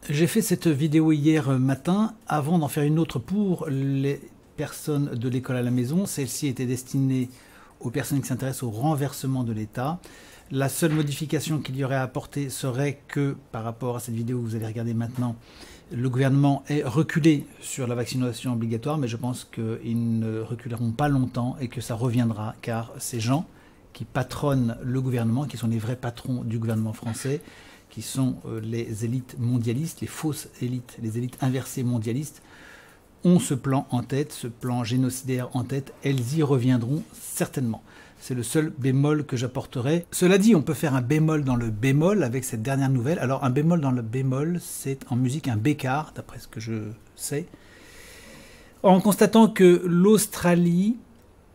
J'ai fait cette vidéo hier matin avant d'en faire une autre pour les personnes de l'école à la maison. Celle-ci était destinée aux personnes qui s'intéressent au renversement de l'État. La seule modification qu'il y aurait à apporter serait que, par rapport à cette vidéo que vous allez regarder maintenant, le gouvernement est reculé sur la vaccination obligatoire, mais je pense qu'ils ne reculeront pas longtemps et que ça reviendra, car ces gens qui patronnent le gouvernement, qui sont les vrais patrons du gouvernement français, qui sont les élites mondialistes, les fausses élites, les élites inversées mondialistes, ont ce plan en tête, ce plan génocidaire en tête. Elles y reviendront certainement. C'est le seul bémol que j'apporterai. Cela dit, on peut faire un bémol dans le bémol avec cette dernière nouvelle. Alors un bémol dans le bémol, c'est en musique un bécard, d'après ce que je sais. En constatant que l'Australie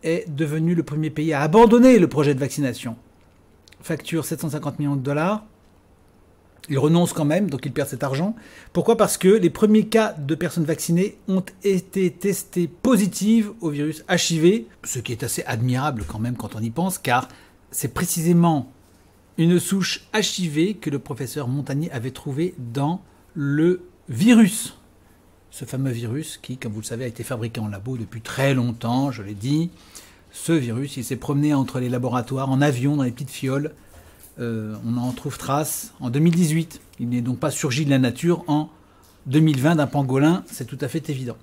est devenue le premier pays à abandonner le projet de vaccination. Facture 750 millions de dollars. Il renonce quand même, donc il perd cet argent. Pourquoi? Parce que les premiers cas de personnes vaccinées ont été testés positifs au virus HIV, ce qui est assez admirable quand même quand on y pense, car c'est précisément une souche HIV que le professeur Montagnier avait trouvée dans le virus. Ce fameux virus qui, comme vous le savez, a été fabriqué en labo depuis très longtemps, je l'ai dit. Ce virus, il s'est promené entre les laboratoires, en avion, dans les petites fioles. On en trouve trace en 2018. Il n'est donc pas surgi de la nature en 2020 d'un pangolin, c'est tout à fait évident.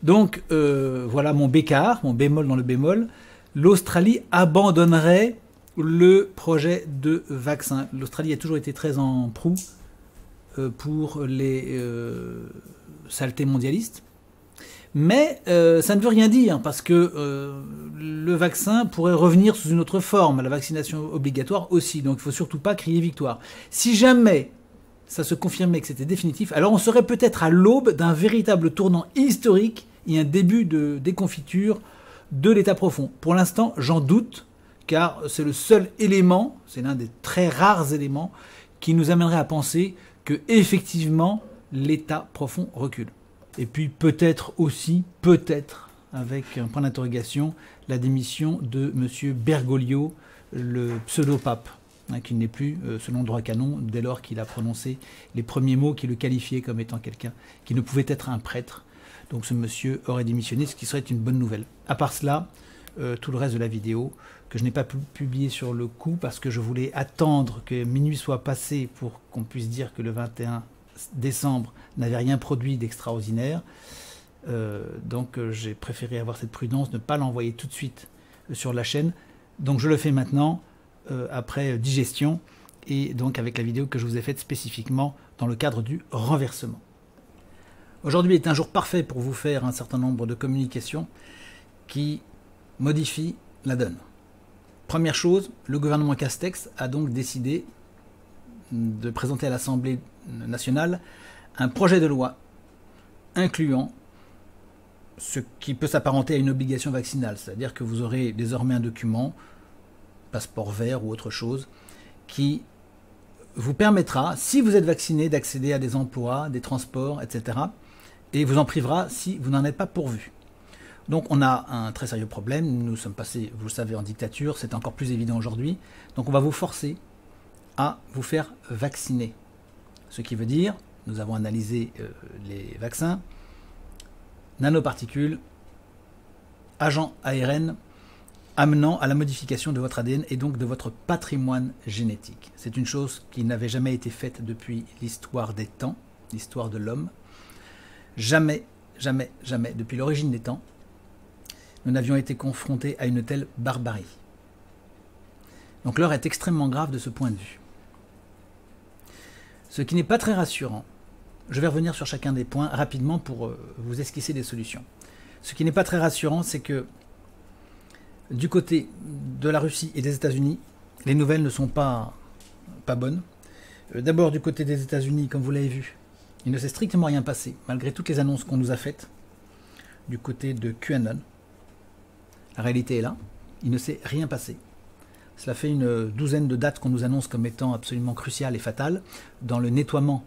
Donc voilà mon bécard, mon bémol dans le bémol. L'Australie abandonnerait le projet de vaccin. L'Australie a toujours été très en proue pour les saletés mondialistes. Mais ça ne veut rien dire, parce que le vaccin pourrait revenir sous une autre forme, la vaccination obligatoire aussi, donc il ne faut surtout pas crier victoire. Si jamais ça se confirmait que c'était définitif, alors on serait peut-être à l'aube d'un véritable tournant historique et un début de déconfiture de l'état profond. Pour l'instant, j'en doute, car c'est le seul élément, c'est l'un des très rares éléments, qui nous amènerait à penser que effectivement l'état profond recule. Et puis peut-être aussi, peut-être, avec un point d'interrogation, la démission de M. Bergoglio, le pseudo-pape, qui n'est plus, selon le droit canon, dès lors qu'il a prononcé les premiers mots qui le qualifiaient comme étant quelqu'un qui ne pouvait être un prêtre. Donc ce monsieur aurait démissionné, ce qui serait une bonne nouvelle. À part cela, tout le reste de la vidéo, que je n'ai pas pu publier sur le coup, parce que je voulais attendre que minuit soit passé pour qu'on puisse dire que le 21 décembre n'avait rien produit d'extraordinaire. Donc j'ai préféré avoir cette prudence, ne pas l'envoyer tout de suite sur la chaîne. Donc je le fais maintenant, après digestion, et donc avec la vidéo que je vous ai faite spécifiquement dans le cadre du renversement. Aujourd'hui est un jour parfait pour vous faire un certain nombre de communications qui modifient la donne. Première chose, le gouvernement Castex a donc décidé de présenter à l'Assemblée nationale un projet de loi incluant ce qui peut s'apparenter à une obligation vaccinale, c'est-à-dire que vous aurez désormais un document, passeport vert ou autre chose, qui vous permettra, si vous êtes vacciné, d'accéder à des emplois, des transports, etc. et vous en privera si vous n'en êtes pas pourvu. Donc on a un très sérieux problème, nous sommes passés, vous le savez, en dictature, c'est encore plus évident aujourd'hui, donc on va vous forcer à vous faire vacciner. Ce qui veut dire, nous avons analysé les vaccins, nanoparticules, agents ARN, amenant à la modification de votre ADN et donc de votre patrimoine génétique. C'est une chose qui n'avait jamais été faite depuis l'histoire des temps, l'histoire de l'homme. Jamais, jamais, jamais, depuis l'origine des temps, nous n'avions été confrontés à une telle barbarie. Donc l'heure est extrêmement grave de ce point de vue. Ce qui n'est pas très rassurant, je vais revenir sur chacun des points rapidement pour vous esquisser des solutions. Ce qui n'est pas très rassurant, c'est que du côté de la Russie et des États-Unis, les nouvelles ne sont pas bonnes. D'abord du côté des États-Unis, comme vous l'avez vu, il ne s'est strictement rien passé, malgré toutes les annonces qu'on nous a faites. Du côté de QAnon, la réalité est là, il ne s'est rien passé. Cela fait une douzaine de dates qu'on nous annonce comme étant absolument cruciales et fatales dans le nettoiement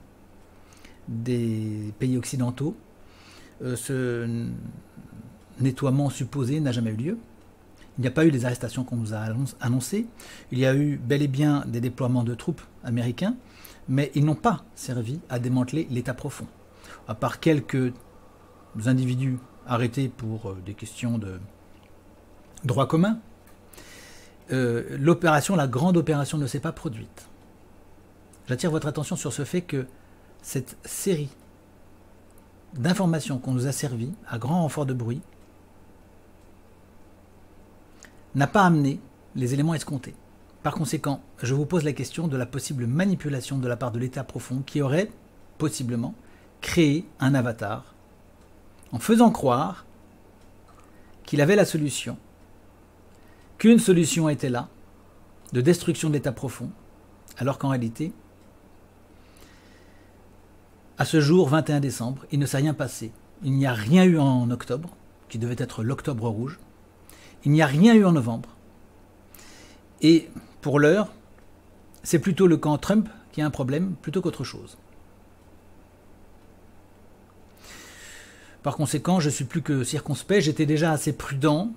des pays occidentaux. Ce nettoiement supposé n'a jamais eu lieu. Il n'y a pas eu les arrestations qu'on nous a annoncées. Il y a eu bel et bien des déploiements de troupes américains, mais ils n'ont pas servi à démanteler l'État profond. À part quelques individus arrêtés pour des questions de droit commun, la grande opération ne s'est pas produite. J'attire votre attention sur ce fait que cette série d'informations qu'on nous a servies à grand renfort de bruit n'a pas amené les éléments escomptés. Par conséquent, je vous pose la question de la possible manipulation de la part de l'État profond qui aurait, possiblement, créé un avatar en faisant croire qu'il avait la solution, qu'une solution était là, de destruction de l'État profond, alors qu'en réalité, à ce jour, 21 décembre, il ne s'est rien passé. Il n'y a rien eu en octobre, qui devait être l'octobre rouge. Il n'y a rien eu en novembre. Et pour l'heure, c'est plutôt le camp Trump qui a un problème plutôt qu'autre chose. Par conséquent, je suis plus que circonspect. J'étais déjà assez prudent,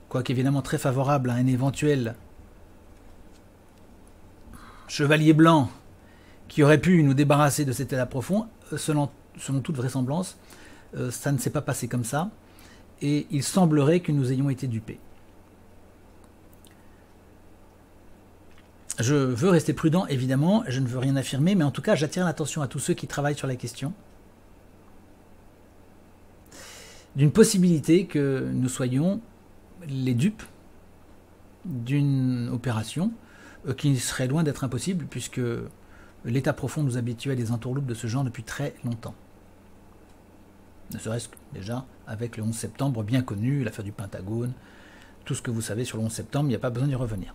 quoique évidemment très favorable à un éventuel chevalier blanc qui aurait pu nous débarrasser de cet état profond. Selon toute vraisemblance, ça ne s'est pas passé comme ça. Et il semblerait que nous ayons été dupés. Je veux rester prudent, évidemment, je ne veux rien affirmer, mais en tout cas, j'attire l'attention à tous ceux qui travaillent sur la question d'une possibilité que nous soyons les dupes d'une opération qui serait loin d'être impossible, puisque l'État profond nous habitue à des entourloupes de ce genre depuis très longtemps. Ne serait-ce que déjà avec le 11 septembre bien connu, l'affaire du Pentagone, tout ce que vous savez sur le 11 septembre, il n'y a pas besoin d'y revenir.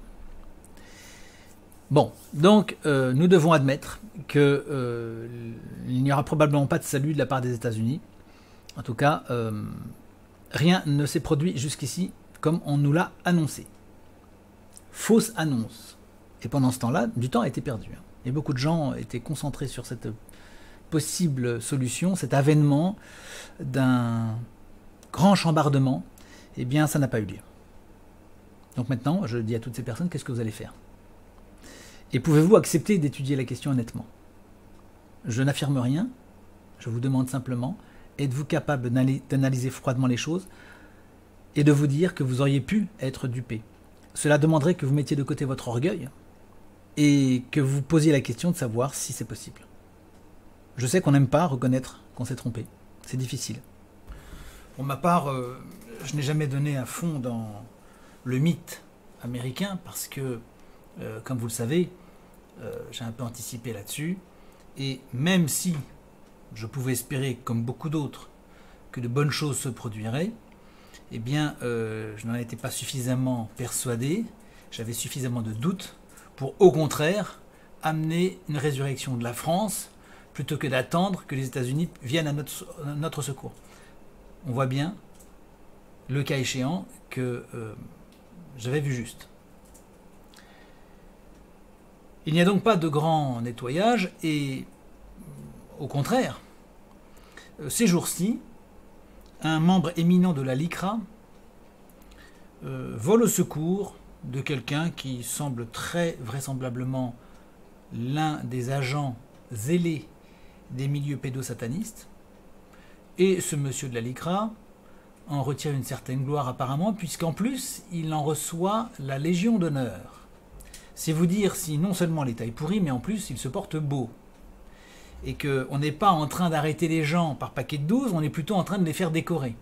Bon, donc nous devons admettre qu'il n'y aura probablement pas de salut de la part des États-Unis. En tout cas, rien ne s'est produit jusqu'ici comme on nous l'a annoncé. Fausse annonce. Et pendant ce temps-là, du temps a été perdu. Et beaucoup de gens étaient concentrés sur cette possible solution, cet avènement d'un grand chambardement. Eh bien, ça n'a pas eu lieu. Donc maintenant, je dis à toutes ces personnes, qu'est-ce que vous allez faire ? Et pouvez-vous accepter d'étudier la question honnêtement ? Je n'affirme rien, je vous demande simplement, êtes-vous capable d'analyser froidement les choses et de vous dire que vous auriez pu être dupé ? Cela demanderait que vous mettiez de côté votre orgueil et que vous posiez la question de savoir si c'est possible. Je sais qu'on n'aime pas reconnaître qu'on s'est trompé, c'est difficile. Pour ma part, je n'ai jamais donné à fond dans le mythe américain parce que comme vous le savez, j'ai un peu anticipé là-dessus. Et même si je pouvais espérer, comme beaucoup d'autres, que de bonnes choses se produiraient, eh bien, je n'en étais pas suffisamment persuadé, j'avais suffisamment de doutes pour, au contraire, amener une résurrection de la France, plutôt que d'attendre que les États-Unis viennent à notre secours. On voit bien, le cas échéant, que j'avais vu juste. Il n'y a donc pas de grand nettoyage et, au contraire, ces jours-ci, un membre éminent de la LICRA vole au secours de quelqu'un qui semble très vraisemblablement l'un des agents zélés des milieux pédosatanistes. Et ce monsieur de la LICRA en retire une certaine gloire apparemment, puisqu'en plus, il en reçoit la Légion d'honneur. C'est vous dire si non seulement l'État est pourri, mais en plus il se porte beau. Et qu'on n'est pas en train d'arrêter les gens par paquet de 12, on est plutôt en train de les faire décorer.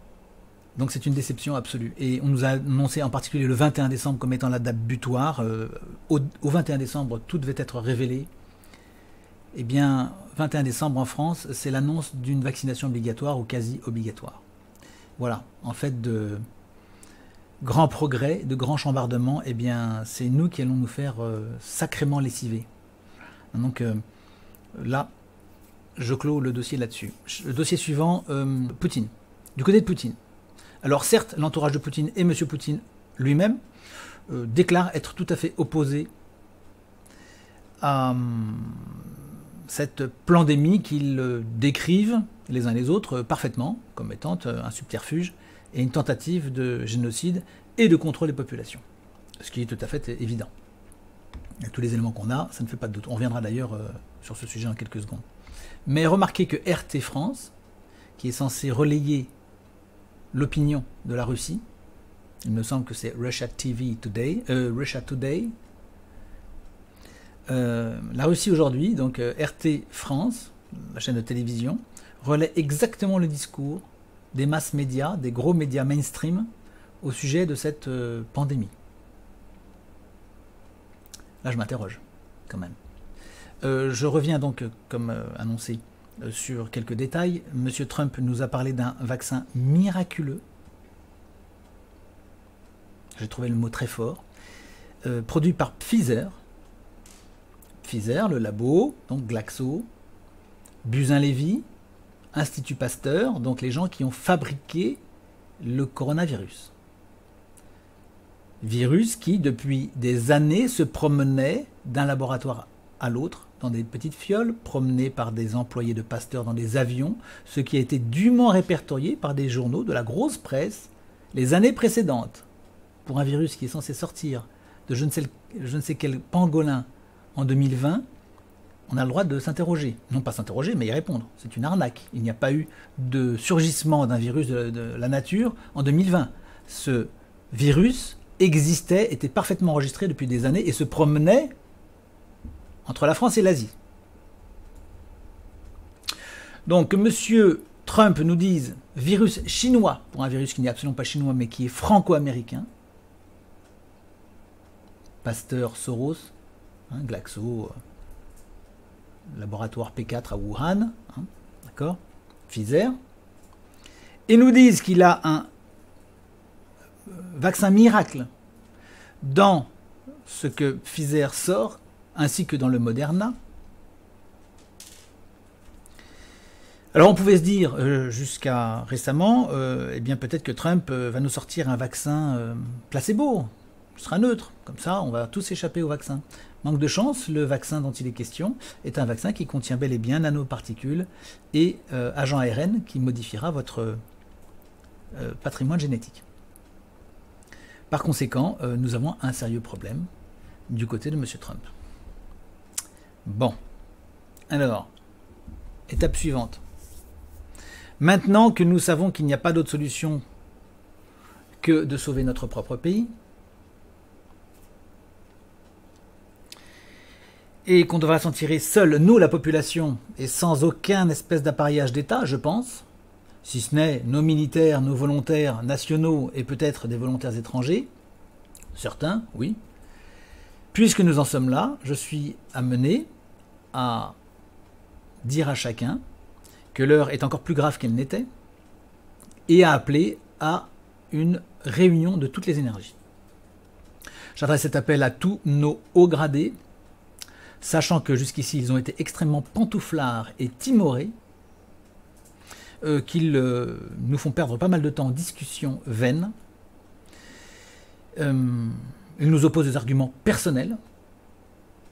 Donc c'est une déception absolue. Et on nous a annoncé en particulier le 21 décembre comme étant la date butoir. Au 21 décembre, tout devait être révélé. Eh bien, 21 décembre en France, c'est l'annonce d'une vaccination obligatoire ou quasi obligatoire. Voilà, en fait de grands progrès, de grands chambardements, eh bien, c'est nous qui allons nous faire sacrément lessiver. Donc là, je clôt le dossier là-dessus. Le dossier suivant, Poutine. Du côté de Poutine. Alors certes, l'entourage de Poutine et M. Poutine lui-même déclarent être tout à fait opposés à cette pandémie qu'ils décrivent les uns les autres parfaitement comme étant un subterfuge et une tentative de génocide et de contrôle des populations. Ce qui est tout à fait évident. Avec tous les éléments qu'on a, ça ne fait pas de doute. On reviendra d'ailleurs sur ce sujet en quelques secondes. Mais remarquez que RT France, qui est censé relayer l'opinion de la Russie, il me semble que c'est Russia Today, la Russie aujourd'hui, donc RT France, la chaîne de télévision, relaie exactement le discours des masses médias, des gros médias mainstream au sujet de cette pandémie. Là, je m'interroge, quand même. Je reviens donc, comme annoncé, sur quelques détails. Monsieur Trump nous a parlé d'un vaccin miraculeux. J'ai trouvé le mot très fort. Produit par Pfizer. Pfizer, le labo, donc Glaxo, Buzyn-Lévy, Institut Pasteur, donc les gens qui ont fabriqué le coronavirus. Virus qui, depuis des années, se promenait d'un laboratoire à l'autre, dans des petites fioles, promené par des employés de Pasteur dans des avions, ce qui a été dûment répertorié par des journaux de la grosse presse les années précédentes. Pour un virus qui est censé sortir de je ne sais quel pangolin en 2020, on a le droit de s'interroger. Non pas s'interroger, mais y répondre. C'est une arnaque. Il n'y a pas eu de surgissement d'un virus de la nature en 2020. Ce virus existait, était parfaitement enregistré depuis des années et se promenait entre la France et l'Asie. Donc, que M. Trump nous dise virus chinois, pour un virus qui n'est absolument pas chinois, mais qui est franco-américain, Pasteur, Soros, Glaxo, laboratoire P4 à Wuhan, d'accord, Pfizer, et nous disent qu'il a un vaccin miracle dans ce que Pfizer sort, ainsi que dans le Moderna. Alors on pouvait se dire jusqu'à récemment, eh bien peut-être que Trump va nous sortir un vaccin placebo, ce sera neutre, comme ça on va tous échapper au vaccin. Manque de chance, le vaccin dont il est question est un vaccin qui contient bel et bien nanoparticules et agent ARN qui modifiera votre patrimoine génétique. Par conséquent, nous avons un sérieux problème du côté de M. Trump. Bon, alors, étape suivante. Maintenant que nous savons qu'il n'y a pas d'autre solution que de sauver notre propre pays, et qu'on devra s'en tirer seul, nous, la population, et sans aucun espèce d'appareillage d'État, je pense, si ce n'est nos militaires, nos volontaires nationaux et peut-être des volontaires étrangers, certains, oui. Puisque nous en sommes là, je suis amené à dire à chacun que l'heure est encore plus grave qu'elle n'était et à appeler à une réunion de toutes les énergies. J'adresse cet appel à tous nos hauts gradés, sachant que jusqu'ici ils ont été extrêmement pantouflards et timorés, qu'ils nous font perdre pas mal de temps en discussions vaines. Ils nous opposent des arguments personnels,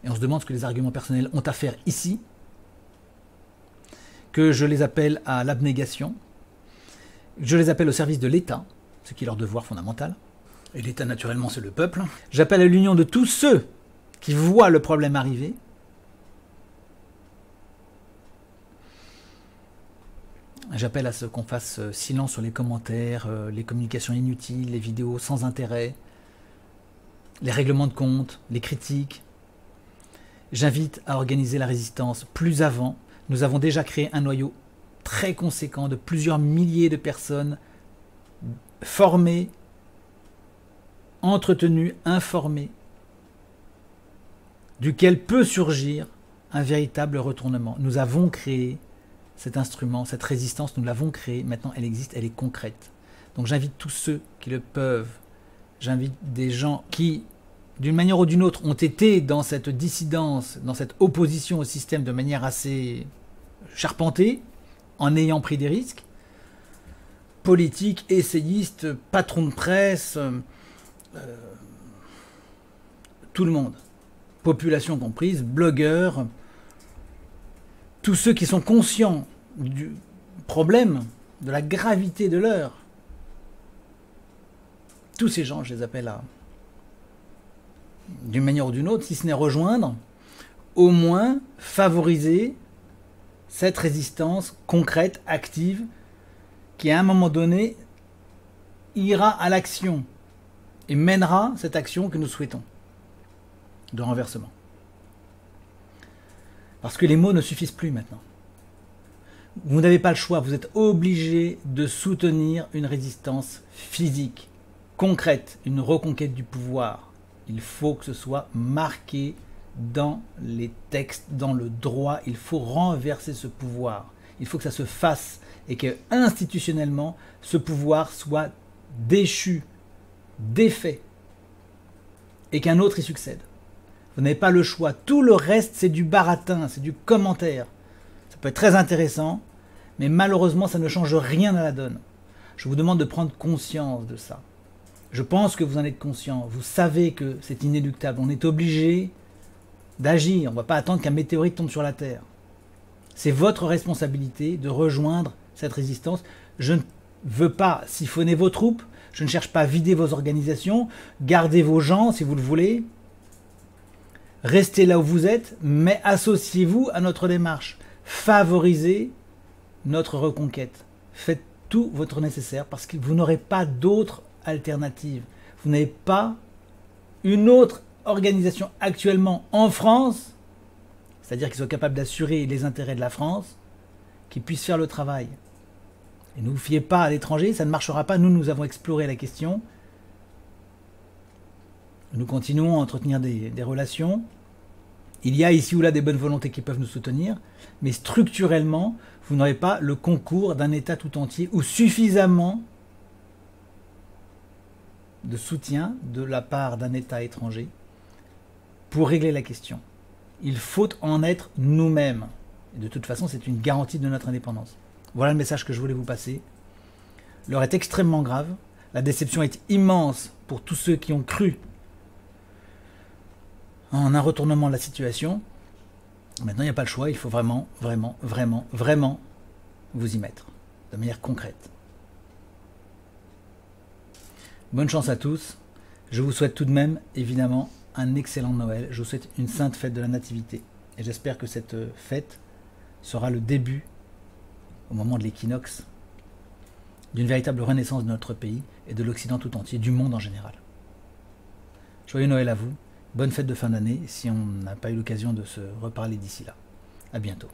et on se demande ce que les arguments personnels ont à faire ici, que je les appelle à l'abnégation, je les appelle au service de l'État, ce qui est leur devoir fondamental, et l'État naturellement c'est le peuple. J'appelle à l'union de tous ceux qui voient le problème arriver, j'appelle à ce qu'on fasse silence sur les commentaires, les communications inutiles, les vidéos sans intérêt, les règlements de compte, les critiques. J'invite à organiser la résistance plus avant. Nous avons déjà créé un noyau très conséquent de plusieurs milliers de personnes formées, entretenues, informées, duquel peut surgir un véritable retournement. Nous avons créé cet instrument, cette résistance, nous l'avons créée, maintenant elle existe, elle est concrète. Donc j'invite tous ceux qui le peuvent, j'invite des gens qui, d'une manière ou d'une autre, ont été dans cette dissidence, dans cette opposition au système de manière assez charpentée, en ayant pris des risques, politiques, essayistes, patrons de presse, tout le monde, population comprise, blogueurs, tous ceux qui sont conscients du problème, de la gravité de l'heure, tous ces gens, je les appelle à, d'une manière ou d'une autre, si ce n'est rejoindre, au moins favoriser cette résistance concrète, active, qui à un moment donné ira à l'action et mènera cette action que nous souhaitons de renversement. Parce que les mots ne suffisent plus maintenant. Vous n'avez pas le choix, vous êtes obligé de soutenir une résistance physique, concrète, une reconquête du pouvoir. Il faut que ce soit marqué dans les textes, dans le droit. Il faut renverser ce pouvoir. Il faut que ça se fasse et que institutionnellement, ce pouvoir soit déchu, défait et qu'un autre y succède. Vous n'avez pas le choix. Tout le reste, c'est du baratin, c'est du commentaire. Ça peut être très intéressant, mais malheureusement, ça ne change rien à la donne. Je vous demande de prendre conscience de ça. Je pense que vous en êtes conscient. Vous savez que c'est inéluctable. On est obligé d'agir. On ne va pas attendre qu'un météorite tombe sur la Terre. C'est votre responsabilité de rejoindre cette résistance. Je ne veux pas siphonner vos troupes. Je ne cherche pas à vider vos organisations. Gardez vos gens si vous le voulez. Restez là où vous êtes, mais associez-vous à notre démarche. Favorisez notre reconquête. Faites tout votre nécessaire parce que vous n'aurez pas d'autre alternative. Vous n'avez pas une autre organisation actuellement en France, c'est-à-dire qu'ils soient capables d'assurer les intérêts de la France, qui puisse faire le travail. Et ne vous fiez pas à l'étranger, ça ne marchera pas. Nous avons exploré la question. Nous continuons à entretenir des relations. Il y a ici ou là des bonnes volontés qui peuvent nous soutenir, mais structurellement, vous n'aurez pas le concours d'un État tout entier ou suffisamment de soutien de la part d'un État étranger pour régler la question. Il faut en être nous-mêmes. Et de toute façon, c'est une garantie de notre indépendance. Voilà le message que je voulais vous passer. L'heure est extrêmement grave. La déception est immense pour tous ceux qui ont cru en un retournement de la situation. Maintenant, il n'y a pas le choix. Il faut vraiment, vraiment, vraiment, vraiment vous y mettre de manière concrète. Bonne chance à tous. Je vous souhaite tout de même, évidemment, un excellent Noël. Je vous souhaite une sainte fête de la Nativité. Et j'espère que cette fête sera le début, au moment de l'équinoxe, d'une véritable renaissance de notre pays et de l'Occident tout entier, du monde en général. Joyeux Noël à vous. Bonne fête de fin d'année, si on n'a pas eu l'occasion de se reparler d'ici là. À bientôt.